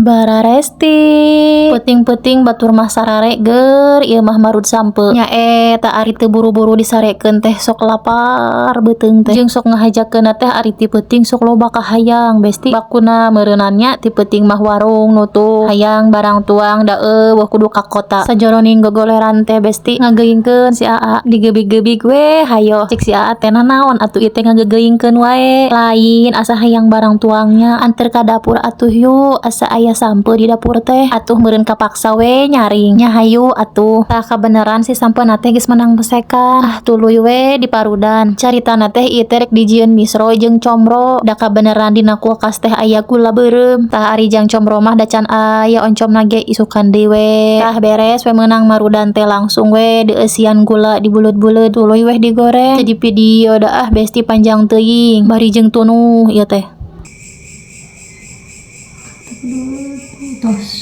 Bararesti peting-peting batur mah sarare ger ieu mah marud sampe nya eta ari teu buru-buru disarekeun teh sok lapar beuteung teh jeung sok ngahajakeun teh ari ti peuting sok loba kahayang besti bakuna meureunannya ti peuting mah warung nutup hayang barang tuang da eueuh kudu ka kota sajroning gogoleran teh besti ngageuingkeun si Aa digebig-gebig we hayo cek si Aa teh naon atuh ieu teh ngageuingkeun wae lain asa hayang barang tuangnya anter ka dapur atuh yuk asa aya sampe di dapur teh atuh meureun kapaksa we nyaring nya hayu atuh tah kabeneran si sampeuna teh geus menang besekan tuluy we di parudan caritana teh ieu teh rek dijieun misro jeung comro da kabeneran dina kulkas teh aya gula beureum tah ari jang comro mah da can aya oncomna ge isukan deui we tah beres we meunang marudan teh langsung we dieusian gula dibuleut-buleut tuluy we digoreng jadi video da besti panjang teuing bari jeung tunuh ieu teh tos